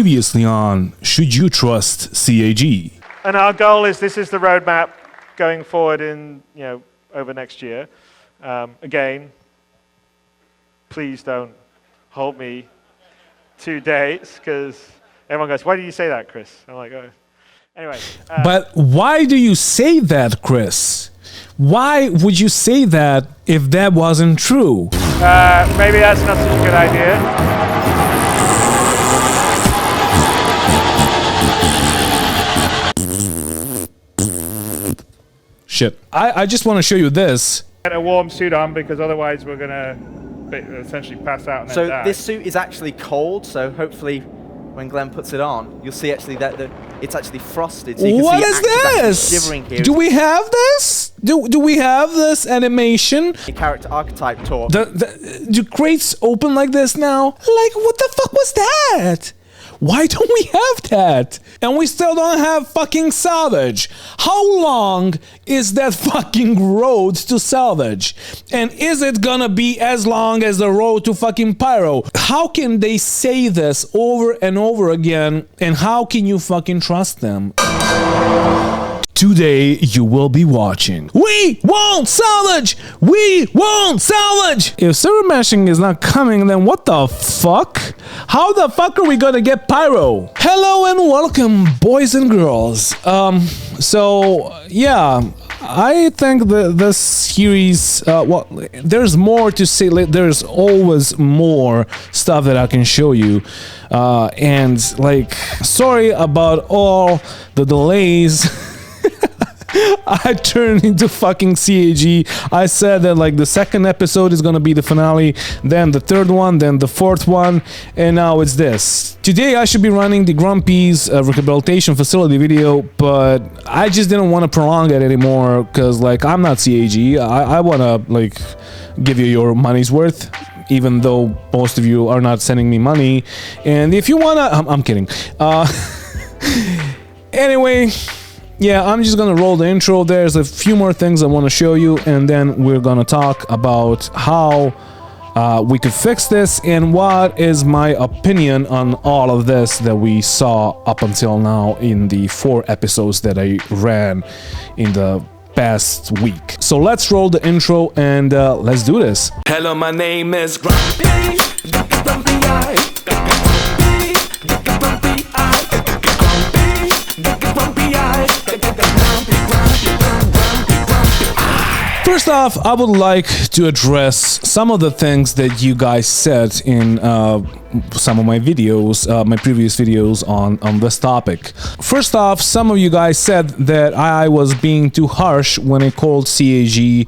Previously on Should You Trust CAG? And our goal is, this is the roadmap going forward in, over next year. Again, please don't hold me to dates, because everyone goes, why do you say that, Chris? I'm like, oh. Anyway. But why do you say that, Chris? Why would you say that if that wasn't true? Maybe that's not such a good idea. Shit. I just want to show you this. Get a warm suit on, because otherwise we're going to essentially pass out and then die. This suit is actually cold, so hopefully when Glenn puts it on, you'll see actually that it's actually frosted. So you can What see is this? shivering here. Do we have this? Do we have this animation? The character archetype talk. Do crates open like this now? Like, what the fuck was that? Why don't we have that? And we still don't have fucking salvage. How long is that fucking road to salvage? And is it gonna be as long as the road to fucking pyro? How can they say this over and over again, and how can you fucking trust them? Today you will be watching We Won't Salvage! We Won't Salvage! If server meshing is not coming, then what the fuck? How the fuck are we gonna get pyro? Hello and welcome, boys and girls. Yeah, I think that this series, there's more to say. There's always more stuff that I can show you. And sorry about all the delays. I turned into fucking CAG. I said that the second episode is gonna be the finale, then the third one, then the fourth one, and now it's this. Today I should be running the Grumpy's rehabilitation facility video, but I just didn't want to prolong it anymore, because I'm not CAG. I want to give you your money's worth, even though most of you are not sending me money. And if you wanna, I'm kidding. Anyway. Yeah, I'm just gonna roll the intro. There's a few more things I want to show you, and then we're gonna talk about how we could fix this and what is my opinion on all of this that we saw up until now in the 4 episodes that I ran in the past week. So let's roll the intro and let's do this. Hello, my name is Grumpy. First off, I would like to address some of the things that you guys said in some of my videos, my previous videos on this topic. First off, some of you guys said that I was being too harsh when I called CAG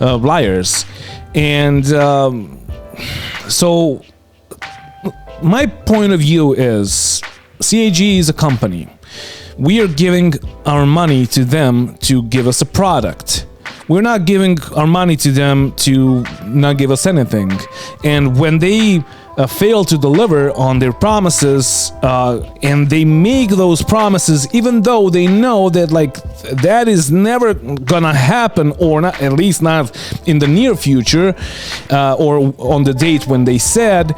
liars. And so my point of view is CAG is a company. We are giving our money to them to give us a product. We're not giving our money to them to not give us anything. And when they fail to deliver on their promises, and they make those promises even though they know that that is never gonna happen, or not, at least not in the near future, or on the date when they said,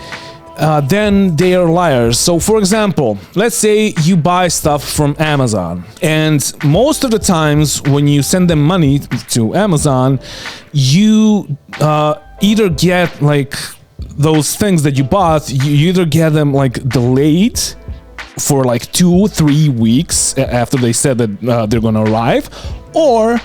then they are liars. So for example, let's say you buy stuff from Amazon, and most of the times when you send them money to Amazon, you either get those things that you bought, you either get them delayed for 2-3 weeks after they said that they're gonna arrive, or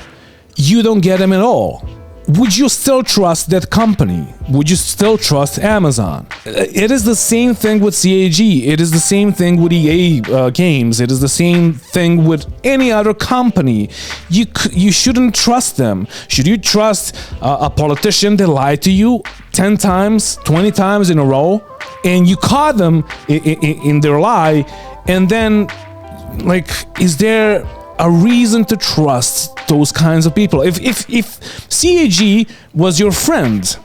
you don't get them at all. Would you still trust that company? Would you still trust Amazon? It is the same thing with CAG. It is the same thing with EA games. It is the same thing with any other company. You shouldn't trust them. Should you trust a politician that lied to you 10 times, 20 times in a row, and you caught them in their lie, and then is there a reason to trust those kinds of people? If CAG was your friend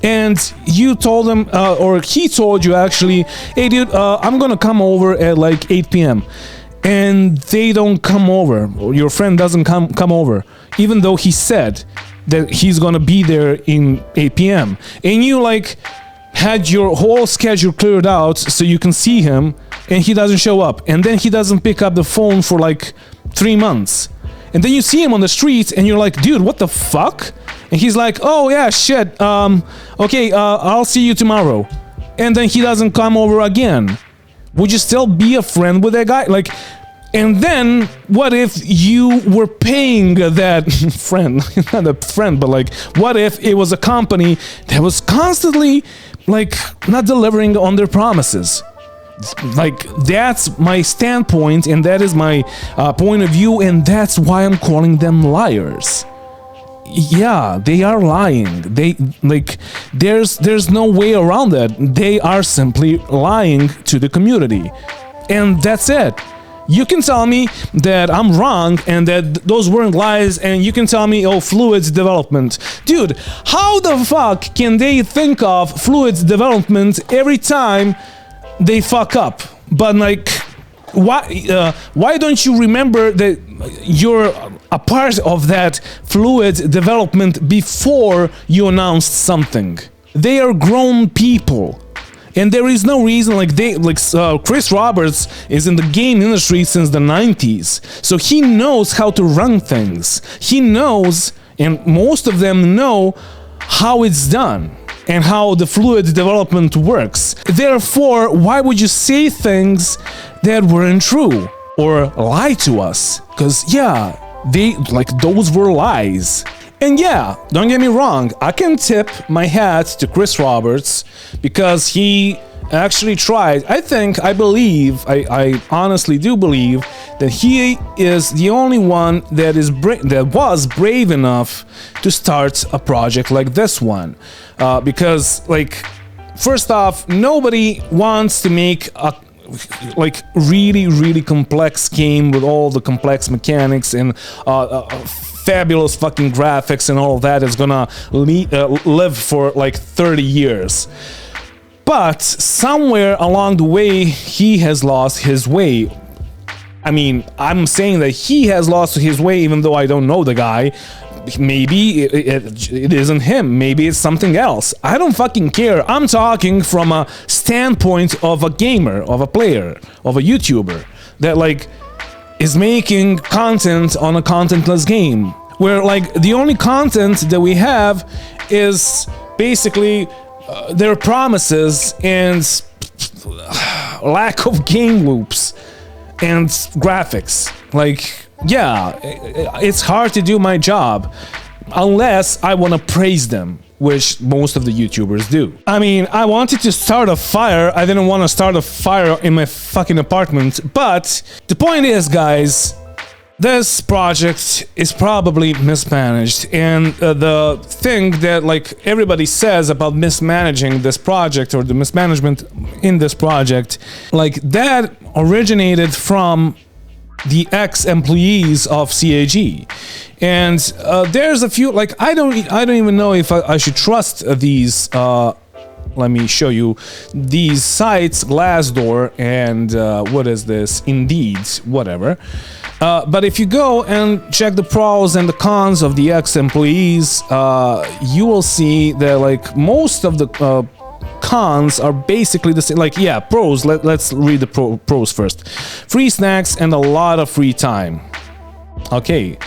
and you told him, or he told you actually, hey dude, I'm gonna come over at 8 p.m. and they don't come over, or your friend doesn't come over, even though he said that he's gonna be there in 8 p.m. and you had your whole schedule cleared out so you can see him, and he doesn't show up, and then he doesn't pick up the phone for like 3 months, and then you see him on the streets and you're like, dude, what the fuck? And he's like, oh yeah, shit, okay, I'll see you tomorrow, and then he doesn't come over again. Would you still be a friend with that guy? Like, and then what if you were paying that friend, not a friend, but like, what if it was a company that was constantly like not delivering on their promises? Like, that's my standpoint, and that is my point of view, and that's why I'm calling them liars. Yeah, they are lying. They like, there's no way around that. They are simply lying to the community, and that's it. You can tell me that I'm wrong and that those weren't lies, and you can tell me, oh, fluids development. Dude, how the fuck can they think of fluids development every time they fuck up? But like, why don't you remember that you're a part of that fluid development before you announced something? They are grown people. And there is no reason, like Chris Roberts is in the game industry since the 90s, so he knows how to run things. He knows, and most of them know, how it's done and how the fluid development works. Therefore, why would you say things that weren't true or lie to us? Because yeah, those were lies. And yeah, don't get me wrong, I can tip my hat to Chris Roberts because he actually tried. I honestly do believe that he is the only one that was brave enough to start a project like this one. Because, like, first off, nobody wants to make a really complex game with all the complex mechanics and fabulous fucking graphics and all of that is gonna live for like 30 years. But somewhere along the way, he has lost his way. I mean, I'm saying that he has lost his way even though I don't know the guy. Maybe it isn't him. Maybe it's something else. I don't fucking care. I'm talking from a standpoint of a gamer, of a player, of a YouTuber that like is making content on a contentless game, where like the only content that we have is basically their promises and lack of game loops and graphics. Like, yeah, it's hard to do my job unless I want to praise them, which most of the YouTubers do. I mean, I wanted to start a fire. I didn't want to start a fire in my fucking apartment. But the point is, guys, this project is probably mismanaged. And the thing that like everybody says about mismanaging this project or the mismanagement in this project, like that originated from the ex-employees of CAG. And there's a few, like, I don't even know if I should trust these, let me show you, these sites, Glassdoor and what is this, Indeed, whatever. But if you go and check the pros and the cons of the ex-employees, you will see that like most of the cons are basically the same. Like, yeah, pros, let's read the pros first. Free snacks and a lot of free time. Okay.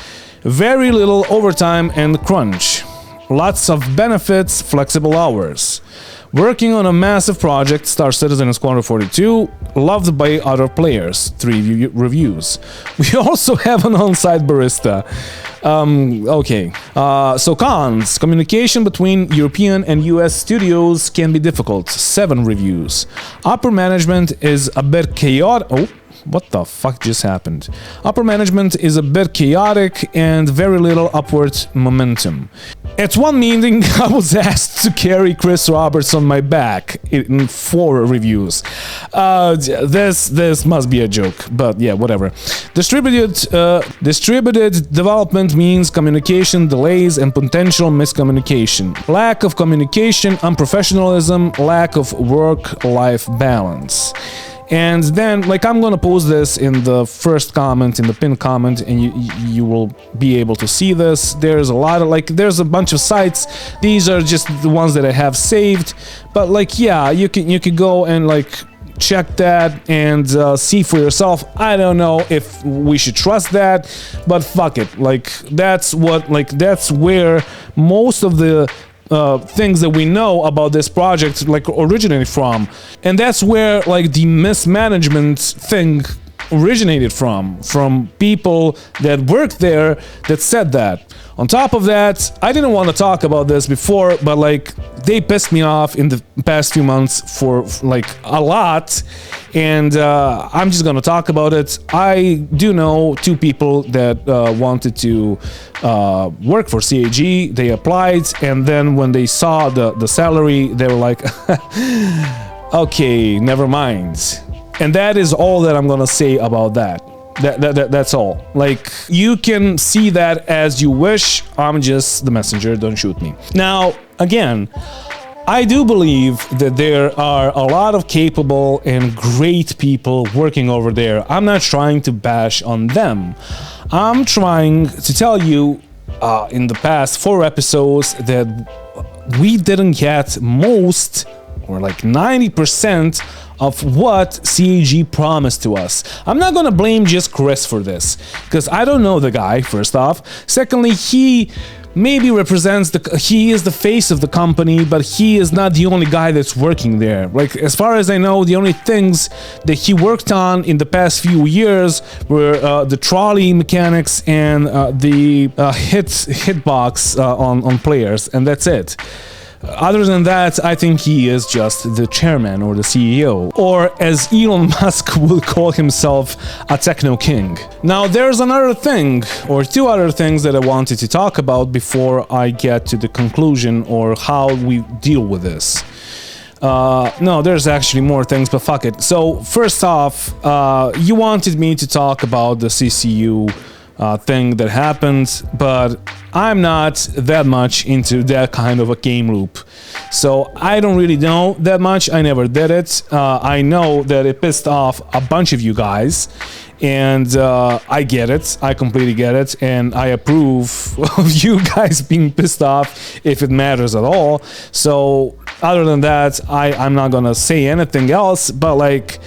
Very little overtime and crunch. Lots of benefits, flexible hours. Working on a massive project, Star Citizen Squadron 42, loved by other players, 3 reviews. We also have an on-site barista. Okay. So cons. Communication between European and US studios can be difficult, 7 reviews. Upper management is a bit chaotic. Oh. What the fuck just happened? Upper management is a bit chaotic and very little upward momentum. At one meeting, I was asked to carry Chris Roberts on my back in 4 reviews. This must be a joke, but yeah, whatever. Distributed development means communication delays and potential miscommunication. Lack of communication, unprofessionalism, lack of work-life balance. And then, like, I'm gonna post this in the first comment, in the pinned comment, and you will be able to see this. There's a lot of, like, there's a bunch of sites. These are just the ones that I have saved. But, like, yeah, you can go and, like, check that and see for yourself. I don't know if we should trust that, but fuck it. Like, that's where most of the things that we know about this project, like, originated from. And that's where, like, the mismanagement thing originated from people that worked there that said that. On top of that, I didn't want to talk about this before, but, like, they pissed me off in the past few months for, like, a lot, and I'm just gonna talk about it. I do know two people that wanted to work for CAG. They applied, and then when they saw the salary, they were like, okay, never mind. And that is all that I'm gonna say about that. That's all. Like, you can see that as you wish. I'm just the messenger, don't shoot me. Now, again, I do believe that there are a lot of capable and great people working over there. I'm not trying to bash on them. I'm trying to tell you in the past 4 episodes that we didn't get most, or like 90%, of what CAG promised to us. I'm not gonna blame just Chris for this, because I don't know the guy, first off. Secondly, he maybe represents he is the face of the company, but he is not the only guy that's working there. Like, as far as I know, the only things that he worked on in the past few years were the trolley mechanics and the hitbox on players, and that's it. Other than that, I think he is just the chairman or the CEO, or as Elon Musk would call himself, a techno king. Now, there's another thing, or 2 other things that I wanted to talk about before I get to the conclusion or how we deal with this. No, there's actually more things, but fuck it. So, first off, you wanted me to talk about the CCU thing that happened, but I'm not that much into that kind of a game loop, so I don't really know that much. I never did it. I know that it pissed off a bunch of you guys, and I get it. I completely get it, and I approve of you guys being pissed off if it matters at all. So other than that, I'm not gonna say anything else, but, like,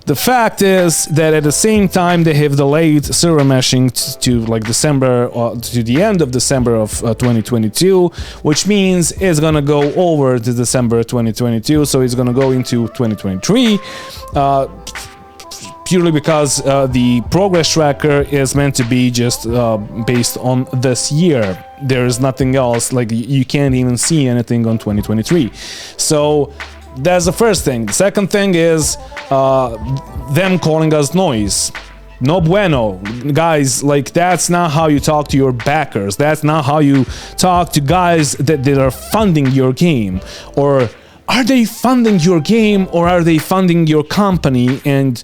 the fact is that at the same time they have delayed server meshing to like December, to the end of December of 2022, which means it's gonna go over to December 2022, so it's gonna go into 2023. Purely because the progress tracker is meant to be just based on this year. There is nothing else, like, you can't even see anything on 2023. So that's the first thing. The second thing is them calling us noise. No bueno. Guys, like, that's not how you talk to your backers. That's not how you talk to guys that are funding your game. Or are they funding your game, or are they funding your company and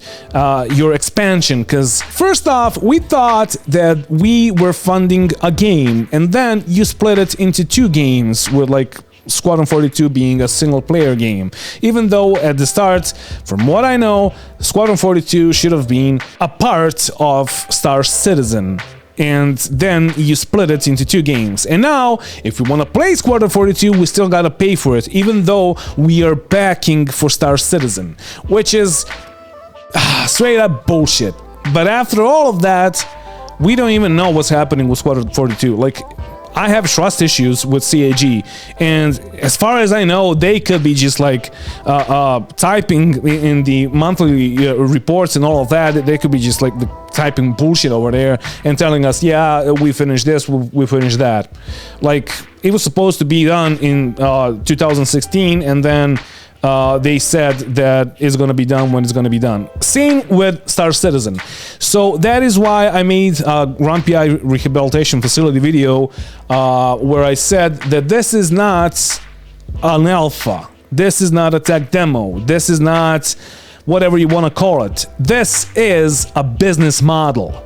your expansion? Because first off, we thought that we were funding a game, and then you split it into 2 games with, like, Squadron 42 being a single-player game. Even though at the start, from what I know, Squadron 42 should have been a part of Star Citizen. And then you split it into 2 games. And now, if we want to play Squadron 42, we still gotta pay for it, even though we are backing for Star Citizen, which is straight up bullshit. But after all of that, we don't even know what's happening with Squadron 42. Like, I have trust issues with CAG, and as far as I know, they could be just like typing in the monthly reports and all of that. They could be just like typing bullshit over there and telling us, yeah, we finished this, we finished that. Like, it was supposed to be done in 2016, and then they said that it's gonna be done when it's gonna be done. Same with Star Citizen. So that is why I made a Grumpy Eye Rehabilitation Facility video where I said that this is not an alpha. This is not a tech demo. This is not whatever you want to call it. This is a business model.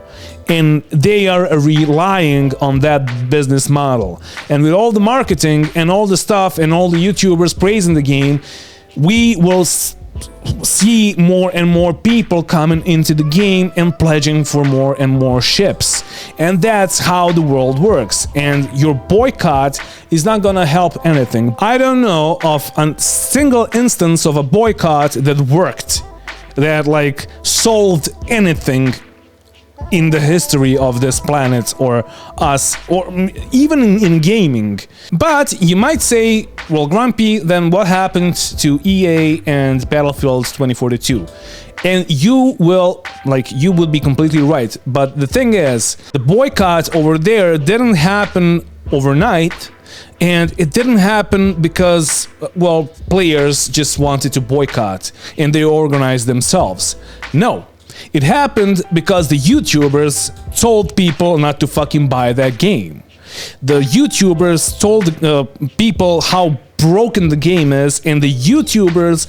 And they are relying on that business model. And with all the marketing and all the stuff and all the YouTubers praising the game, we will see more and more people coming into the game and pledging for more and more ships. And that's how the world works. And your boycott is not gonna help anything. I don't know of a single instance of a boycott that worked, that like solved anything in the history of this planet or us, or even in gaming. But you might say, well, Grumpy, then what happened to EA and Battlefield 2042? And you would be completely right. But the thing is, the boycott over there didn't happen overnight. And it didn't happen because, well, players just wanted to boycott and they organized themselves. No. It happened because the YouTubers told people not to fucking buy that game. The YouTubers told people how broken the game is, and the YouTubers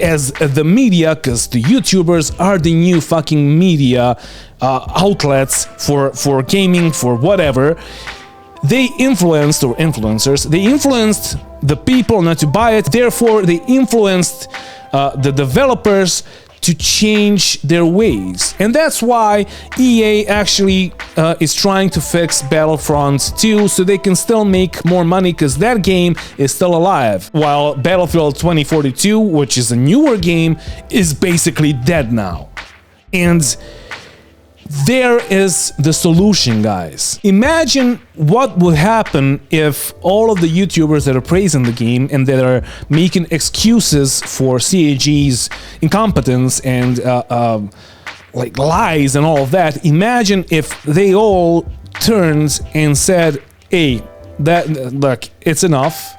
as the media, because the YouTubers are the new fucking media outlets for gaming, for whatever, they influenced, or influencers, they influenced the people not to buy it, therefore they influenced the developers to change their ways. And that's why EA actually is trying to fix Battlefront 2 so they can still make more money, because that game is still alive, while Battlefield 2042, which is a newer game, is basically dead now. And there is the solution, guys. Imagine what would happen if all of the YouTubers that are praising the game and that are making excuses for CAG's incompetence and like lies and all of that, imagine if they all turned and said, hey, look, it's enough.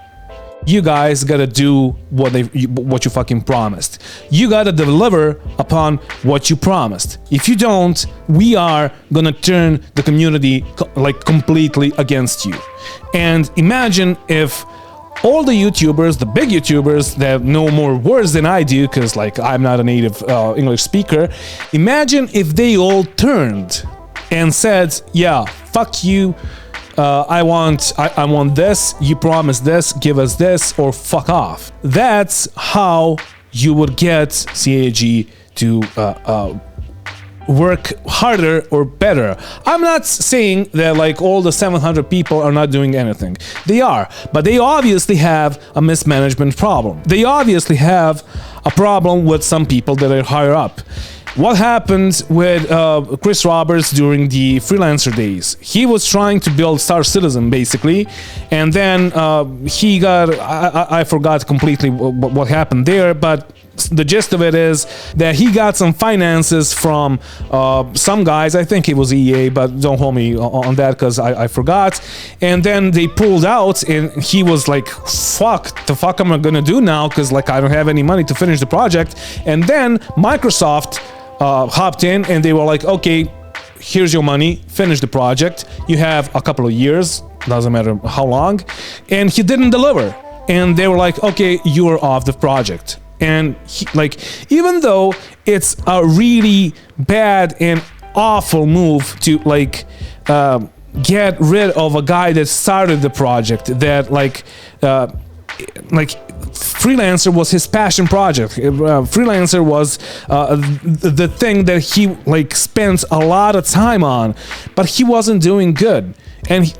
You guys gotta do what you fucking promised. You gotta deliver upon what you promised. If you don't, we are gonna turn the community like completely against you. And imagine if all the YouTubers, the big YouTubers that know more words than I do, because like I'm not a native English speaker, imagine if they all turned and said, yeah, fuck you. I want this, you promise this, give us this, or fuck off. That's how you would get CAG to work harder or better. I'm not saying that like all the 700 people are not doing anything. They are, but they obviously have a mismanagement problem. They obviously have a problem with some people that are higher up. What happened with Chris Roberts during the freelancer days? He was trying to build Star Citizen, basically, and then he got... I forgot completely what happened there, but the gist of it is that he got some finances from some guys, I think it was EA, but don't hold me on that because I forgot, and then they pulled out, and he was like, fuck, the fuck am I gonna do now, because like I don't have any money to finish the project. And then Microsoft hopped in and they were like, okay, here's your money, finish the project, you have a couple of years, doesn't matter how long. And he didn't deliver, and they were like, okay, you're off the project. And even though it's a really bad and awful move to get rid of a guy that started the project, that Freelancer was his passion project. Freelancer was the thing that he spent a lot of time on, but he wasn't doing good. And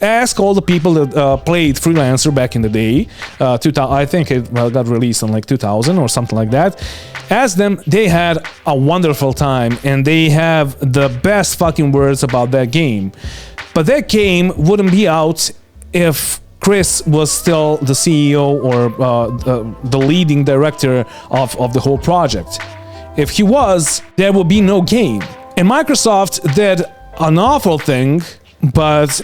ask all the people that played Freelancer back in the day. 2000, I think it got released in 2000 or something like that. Ask them, they had a wonderful time and they have the best fucking words about that game. But that game wouldn't be out if Chris was still the CEO or the leading director of the whole project. If he was, there would be no game. And Microsoft did an awful thing, but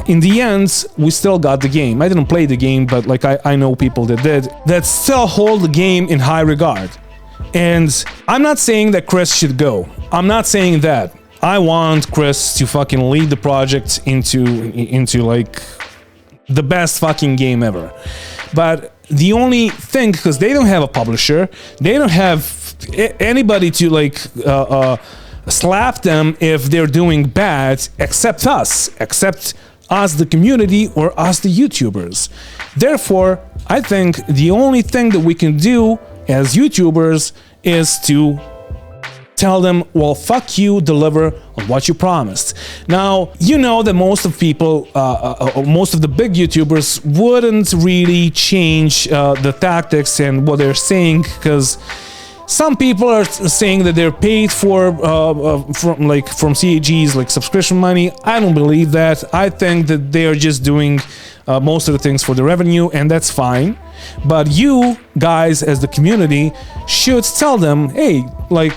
in the end, we still got the game. I didn't play the game, but I know people that did, that still hold the game in high regard. And I'm not saying that Chris should go. I'm not saying that. I want Chris to fucking lead the project into the best fucking game ever. But the only thing, because they don't have a publisher, they don't have anybody to slap them if they're doing bad, except us, the community, or us, the YouTubers. Therefore, I think the only thing that we can do as YouTubers is to tell them, well, fuck you, deliver on what you promised. Now, you know that most of people, most of the big YouTubers wouldn't really change the tactics and what they're saying, because some people are saying that they're paid for from CAG's like subscription money. I don't believe that. I think that they are just doing most of the things for the revenue, and that's fine. But you guys, as the community, should tell them, hey, like,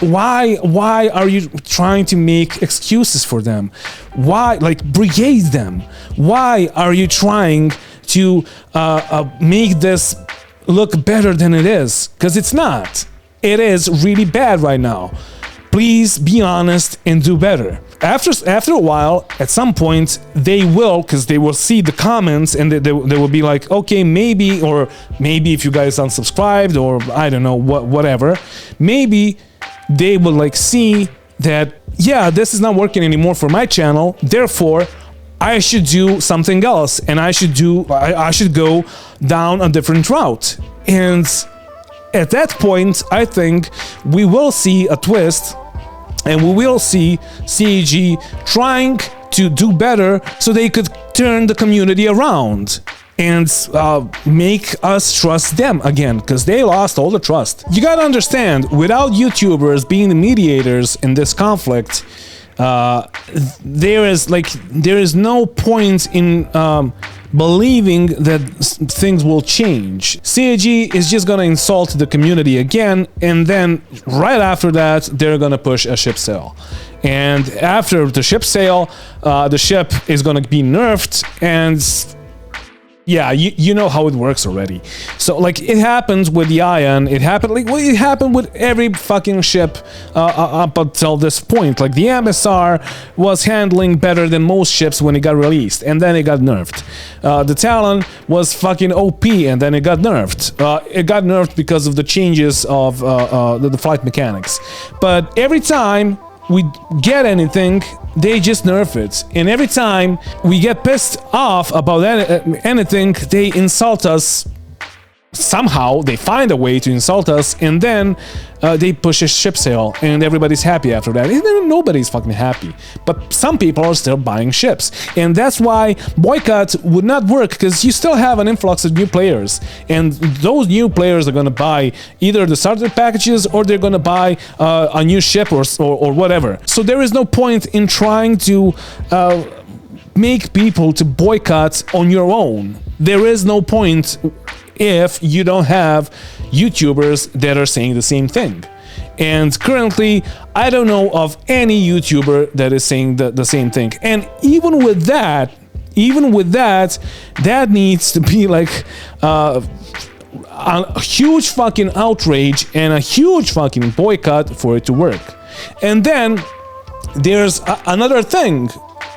why are you trying to make excuses for them? Why, like, brigade them? Why are you trying to make this look better than it is? Because it's not. It is really bad right now. Please be honest and do better. After a while, at some point, they will, because they will see the comments and they will be like, okay, maybe, or maybe if you guys unsubscribed, or I don't know, whatever, maybe they will like see that, yeah, this is not working anymore for my channel, therefore I should do something else, and I should go down a different route. And at that point, I think we will see a twist, and we will see CAG trying to do better so they could turn the community around and make us trust them again, because they lost all the trust. You gotta understand, without YouTubers being the mediators in this conflict, there is no point in believing that things will change. CAG is just gonna insult the community again, and then right after that, they're gonna push a ship sale. And after the ship sale, the ship is gonna be nerfed, and yeah, you know how it works already. So like, it happens with the Ion, it happened with every fucking ship up until this point. Like, the MSR was handling better than most ships when it got released, and then it got nerfed. The Talon was fucking OP, and then it got nerfed. It got nerfed because of the changes of the flight mechanics. But every time we get anything, they just nerf it. And every time we get pissed off about anything, they insult us. Somehow they find a way to insult us, and then they push a ship sale, and everybody's happy after that. And then nobody's fucking happy, but some people are still buying ships, and that's why boycott would not work, because you still have an influx of new players, and those new players are gonna buy either the starter packages, or they're gonna buy a new ship or whatever. So there is no point in trying to make people to boycott on your own. There is no point if you don't have YouTubers that are saying the same thing. And currently, I don't know of any YouTuber that is saying the same thing. And even with that, that needs to be like a huge fucking outrage and a huge fucking boycott for it to work. And then there's another thing.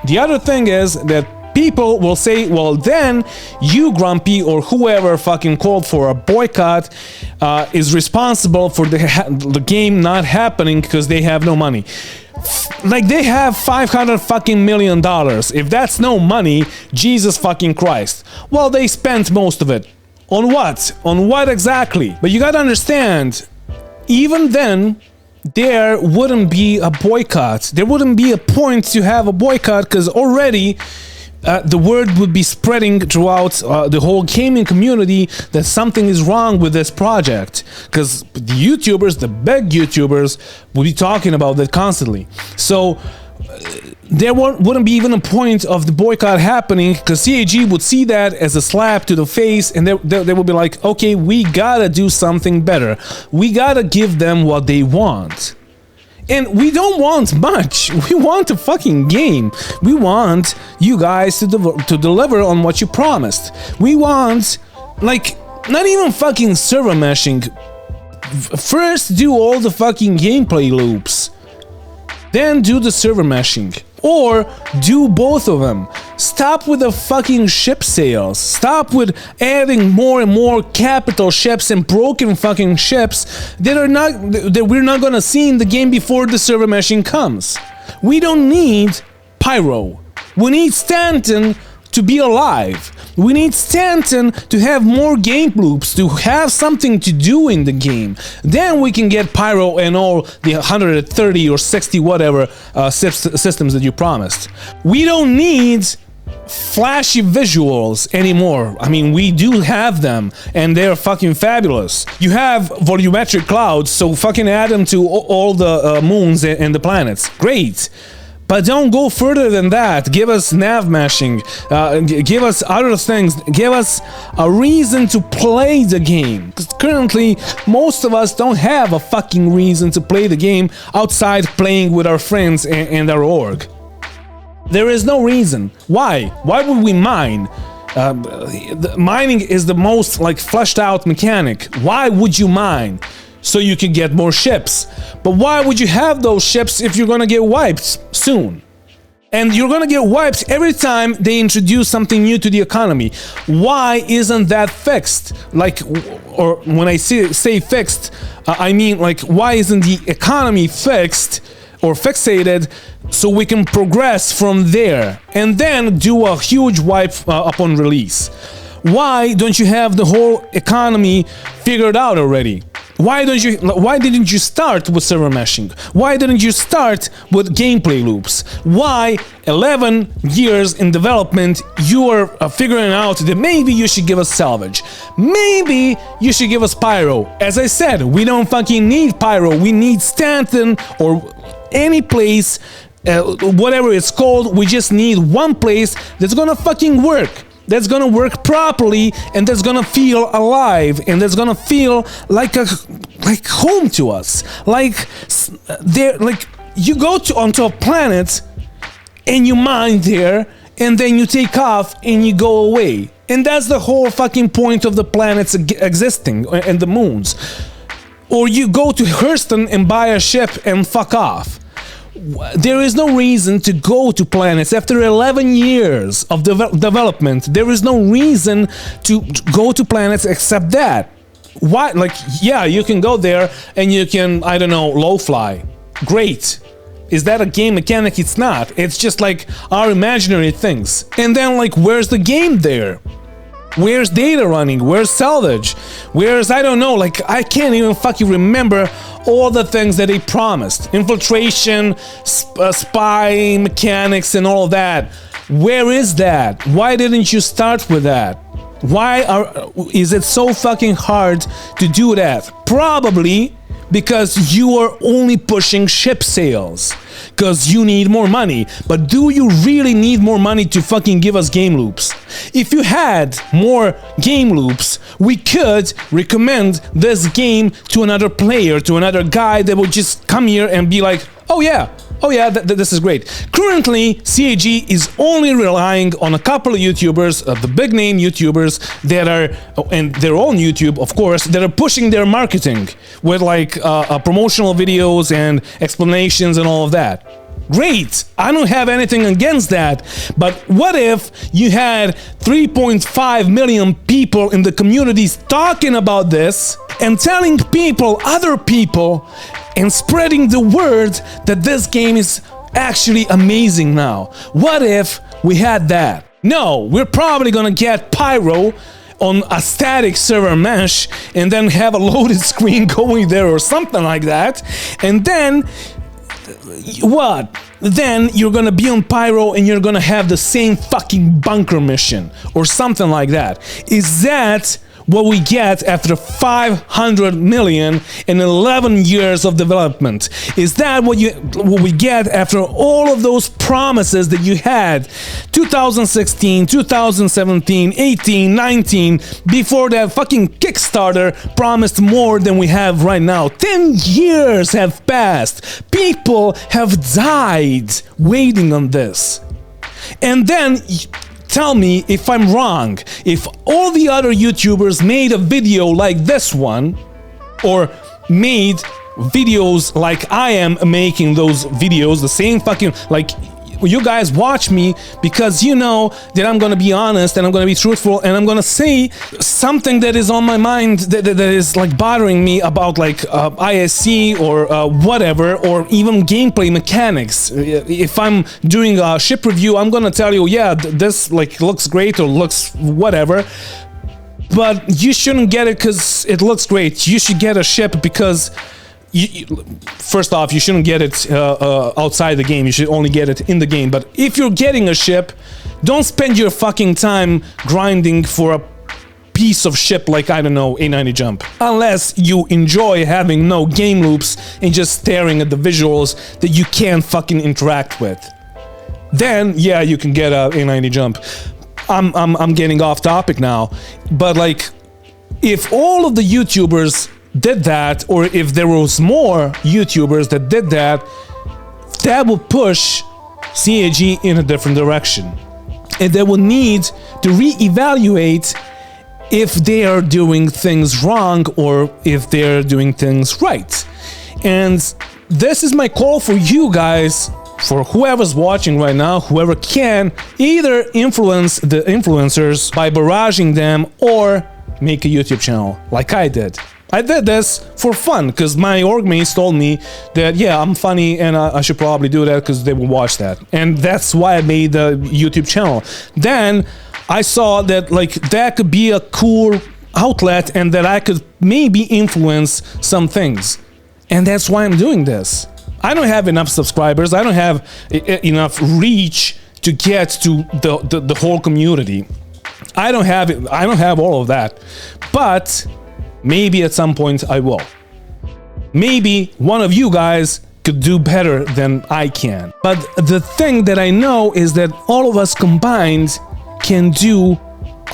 The other thing is that people will say, well, then you, Grumpy, or whoever fucking called for a boycott is responsible for the game not happening because they have no money. Like, they have $500 fucking million. If that's no money, Jesus fucking Christ. Well, they spent most of it. On what? On what exactly? But you gotta understand, even then, there wouldn't be a boycott. There wouldn't be a point to have a boycott, because already the word would be spreading throughout the whole gaming community that something is wrong with this project, because the YouTubers, the big YouTubers, would be talking about that constantly. So there wouldn't be even a point of the boycott happening, because CAG would see that as a slap to the face, and they would be like, okay, we gotta do something better. We gotta give them what they want. And we don't want much. We want a fucking game. We want you guys to deliver on what you promised. We want, like, not even fucking server meshing. First do all the fucking gameplay loops, then do the server meshing. Or do both of them. Stop with the fucking ship sales. Stop with adding more and more capital ships and broken fucking ships that we're not gonna see in the game before the server meshing comes. We don't need Pyro. We need Stanton to be alive. We need Stanton to have more game loops, to have something to do in the game. Then we can get Pyro and all the 130 or 60 whatever systems that you promised. We don't need flashy visuals anymore. I mean, we do have them, and they're fucking fabulous. You have volumetric clouds, so fucking add them to all the moons and the planets. Great. But don't go further than that. Give us nav meshing, give us other things, give us a reason to play the game. Because currently, most of us don't have a fucking reason to play the game outside playing with our friends and our org. There is no reason. Why? Why would we mine? Mining is the most like fleshed out mechanic. Why would you mine? So you can get more ships. But why would you have those ships if you're gonna get wiped soon? And you're gonna get wiped every time they introduce something new to the economy. Why isn't that fixed? Like, or when I say fixed, I mean like, why isn't the economy fixed or fixated so we can progress from there and then do a huge wipe upon release? Why don't you have the whole economy figured out already? Why didn't you start with server meshing? Why didn't you start with gameplay loops? Why 11 years in development you are figuring out that maybe you should give us salvage? Maybe you should give us pyro. As I said, we don't fucking need pyro. We need Stanton or any place, whatever it's called. We just need one place that's gonna fucking work. That's gonna work properly, and that's gonna feel alive, and that's gonna feel like home to us. Like you go onto a planet and you mine there, and then you take off and you go away. And that's the whole fucking point of the planets existing and the moons. Or you go to Hurston and buy a ship and fuck off. There is no reason to go to planets after 11 years of development. There is no reason to go to planets except that. Why? Like, yeah, you can go there and you can, I don't know, low fly. Great. Is that a game mechanic? It's not. It's just like our imaginary things. And then, like, where's the game there? Where's data running? Where's salvage? Where's, I don't know, like, I can't even fucking remember all the things that they promised. Infiltration, spy mechanics and all that. Where is that? Why didn't you start with that? Is it so fucking hard to do that? Probably because you are only pushing ship sales. Because you need more money. But do you really need more money to fucking give us game loops? If you had more game loops, we could recommend this game to another player, to another guy that would just come here and be like, oh yeah, this is great. Currently, CAG is only relying on a couple of YouTubers, the big name YouTubers that are, and they're on YouTube, of course, that are pushing their marketing with like promotional videos and explanations and all of that. Great, I don't have anything against that, but what if you had 3.5 million people in the communities talking about this and telling people, other people, and spreading the word that this game is actually amazing now? What if we had that? No, we're probably gonna get pyro on a static server mesh and then have a loaded screen going there or something like that, and then what? Then you're gonna be on pyro and you're gonna have the same fucking bunker mission or something like that. Is that what we get after 500 million in 11 years of development? Is that what we get after all of those promises that you had 2016, 2017, 18, 19, before that fucking Kickstarter promised more than we have right now? 10 years have passed. People have died waiting on this. And then tell me if I'm wrong. If all the other YouTubers made a video like this one, or made videos like I am making those videos, the same fucking, like, you guys watch me because you know that I'm gonna be honest and I'm gonna be truthful and I'm gonna say something that is on my mind that is like bothering me about like ISC or whatever, or even gameplay mechanics. If I'm doing a ship review, I'm gonna tell you, yeah, this like looks great or looks whatever. But you shouldn't get it because it looks great. You should get a ship because first off, you shouldn't get it outside the game. You should only get it in the game. But if you're getting a ship, don't spend your fucking time grinding for a piece of ship like, I don't know, A90 jump. Unless you enjoy having no game loops and just staring at the visuals that you can't fucking interact with. Then, yeah, you can get a A90 jump. I'm getting off topic now, but like, if all of the YouTubers did that, or if there was more YouTubers that did that, that would push CAG in a different direction. And they will need to reevaluate if they are doing things wrong or if they're doing things right. And this is my call for you guys, for whoever's watching right now, whoever can, either influence the influencers by barraging them or make a YouTube channel like I did. I did this for fun because my org mates told me that, yeah, I'm funny and I should probably do that because they will watch that. And that's why I made the YouTube channel. Then I saw that like that could be a cool outlet and that I could maybe influence some things. And that's why I'm doing this. I don't have enough subscribers. I don't have enough reach to get to the whole community. I don't have all of that. But maybe at some point I will. Maybe one of you guys could do better than I can. But the thing that I know is that all of us combined can do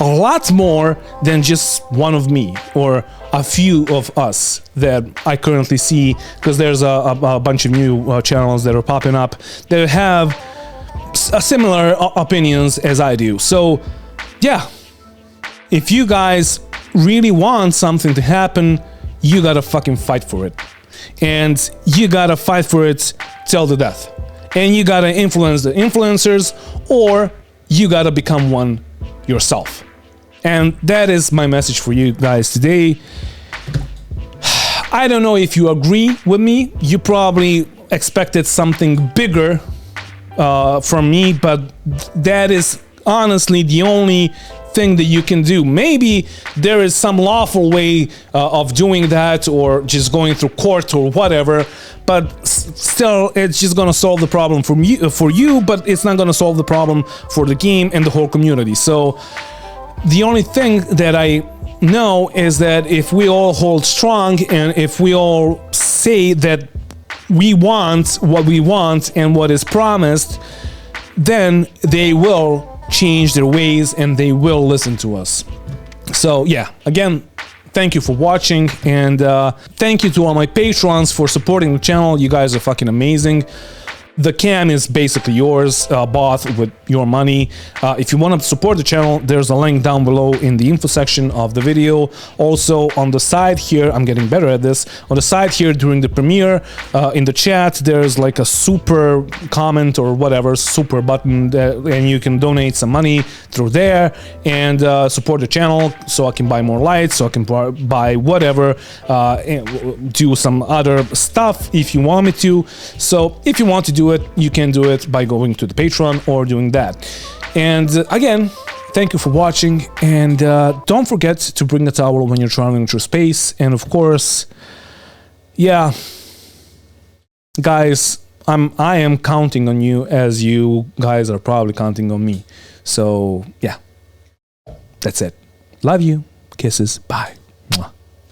a lot more than just one of me or a few of us that I currently see, because there's a bunch of new channels that are popping up that have similar opinions as I do. So yeah, if you guys really want something to happen, you gotta fucking fight for it. And you gotta fight for it till the death. And you gotta influence the influencers, or you gotta become one yourself. And that is my message for you guys today. I don't know if you agree with me. You probably expected something bigger from me, but that is honestly the only thing that you can do. Maybe there is some lawful way of doing that, or just going through court or whatever, but still it's just gonna solve the problem for you, but it's not gonna solve the problem for the game and the whole community. So the only thing that I know is that if we all hold strong and if we all say that we want what we want and what is promised, then they will change their ways and they will listen to us. So yeah, again, thank you for watching, and thank you to all my patrons for supporting the channel. You guys are fucking amazing. The cam is basically yours, bought with your money. If you want to support the channel, there's a link down below in the info section of the video. Also on the side here, I'm getting better at this, on the side here during the premiere, in the chat, there's like a super comment or whatever, super button, and you can donate some money through there and support the channel so I can buy more lights, so I can buy whatever, do some other stuff if you want me to. So if you want to do it, you can do it by going to the Patreon or doing that. And again, thank you for watching, and don't forget to bring a towel when you're traveling through space. And of course, yeah, guys, I am counting on you, as you guys are probably counting on me. So yeah, that's it. Love you. Kisses. Bye.